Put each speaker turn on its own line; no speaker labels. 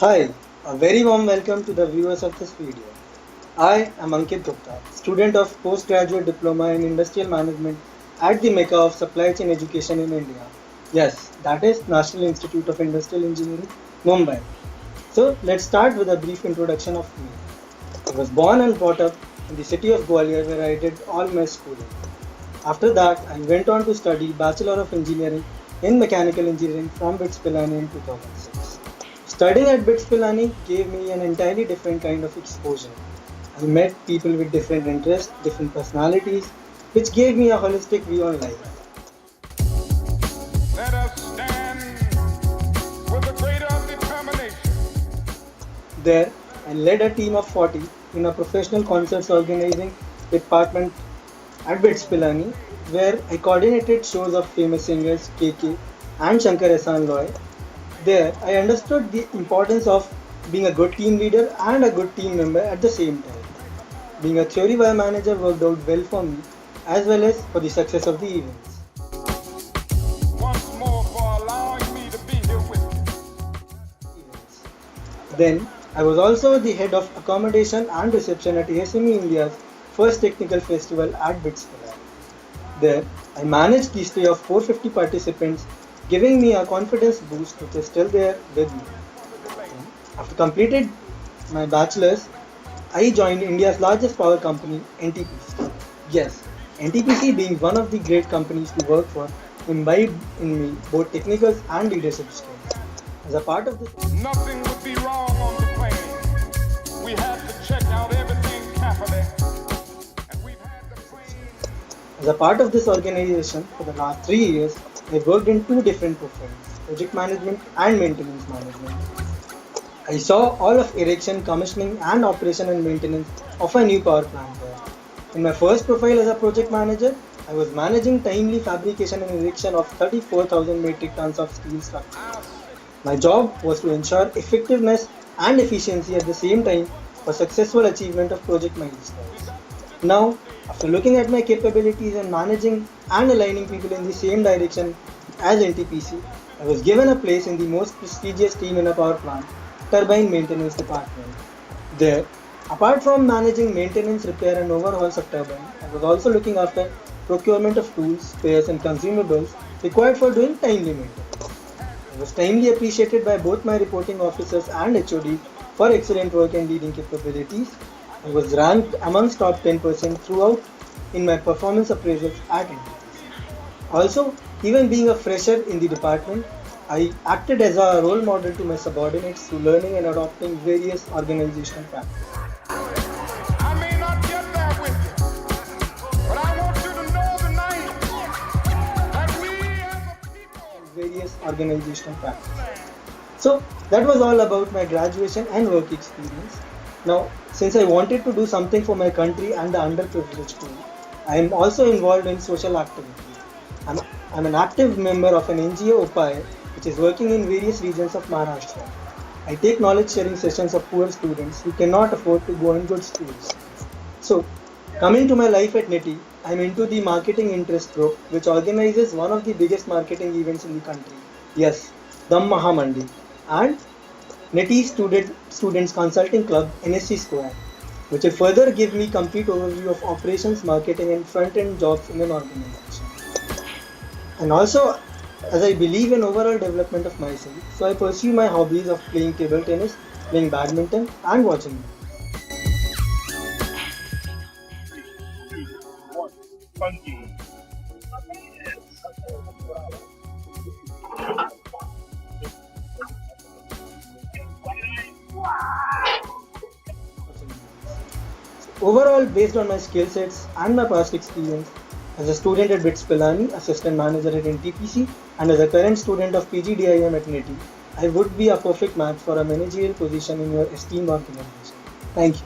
Hi, a very warm welcome to the viewers of this video. I am Ankit Gupta, student of postgraduate diploma in industrial management at the Mecca of supply chain education in India. Yes, that is National Institute of Industrial Engineering, Mumbai. So let's start with a brief introduction of me. I was born and brought up in the city of Gwalior where I did all my schooling. After that, I went on to study Bachelor of Engineering in Mechanical Engineering from BITS Pilani in 2006. Studying at BITS Pilani gave me an entirely different kind of exposure. I met people with different interests, different personalities, which gave me a holistic view on life.
Let us stand with a greater determination.
There, I led a team of 40 in a professional concerts organizing department at BITS Pilani, where I coordinated shows of famous singers KK and Shankar Ehsaan Loy. There, I understood the importance of being a good team leader and a good team member at the same time. Being a theory wire manager worked out well for me as well as for the success of the events.
Once more for allowing me to be here with you.
Then, I was also the head of accommodation and reception at ASME India's first technical festival at BITS Pilani. There, I managed the stay of 450 participants, giving me a confidence boost which is still there with me. After completed my bachelor's, I joined India's largest power company, NTPC. Yes, NTPC being one of the great companies to work for, imbibed in me both technical and leadership skills. As a part of this
Nothing would be wrong on the plane. We had to check out everything carefully. And we've had the plane.
As a part of this organization for the last 3 years, I worked in two different profiles, project management and maintenance management. I saw all of erection, commissioning and operation and maintenance of a new power plant there. In my first profile as a project manager, I was managing timely fabrication and erection of 34,000 metric tons of steel structures. My job was to ensure effectiveness and efficiency at the same time for successful achievement of project milestones. Now, after looking at my capabilities and managing and aligning people in the same direction as NTPC, I was given a place in the most prestigious team in a power plant, turbine maintenance department. There, apart from managing maintenance, repair and overhauls of turbine, I was also looking after procurement of tools, spares and consumables required for doing timely maintenance. I was timely appreciated by both my reporting officers and HOD for excellent work and leading capabilities. I was ranked amongst top 10% throughout in my performance appraisals at NTPC. Also, even being a fresher in the department, I acted as a role model to my subordinates through learning and adopting various organizational practices.
I may not get there with you, but I want you to know tonight that we as a people.
Various organizational practices. So that was all about my graduation and work experience. Now, since I wanted to do something for my country and the underprivileged too, I am also involved in social activities. I'm an active member of an NGO UPAY which is working in various regions of Maharashtra. I take knowledge sharing sessions of poor students who cannot afford to go in good schools. So, coming to my life at NETI, I'm into the marketing interest group which organizes one of the biggest marketing events in the country. Yes, the Mahamandi. And NETI Students Consulting Club NSC Square, which will further give me complete overview of operations, marketing and front-end jobs in an organization. And also, as I believe in overall development of myself, so I pursue my hobbies of playing table tennis, playing badminton and watching overall, based on my skill sets and my past experience as a student at BITS Pilani, assistant manager at NTPC, and as a current student of PGDIM at NETI, I would be a perfect match for a managerial position in your esteemed organization. Thank you.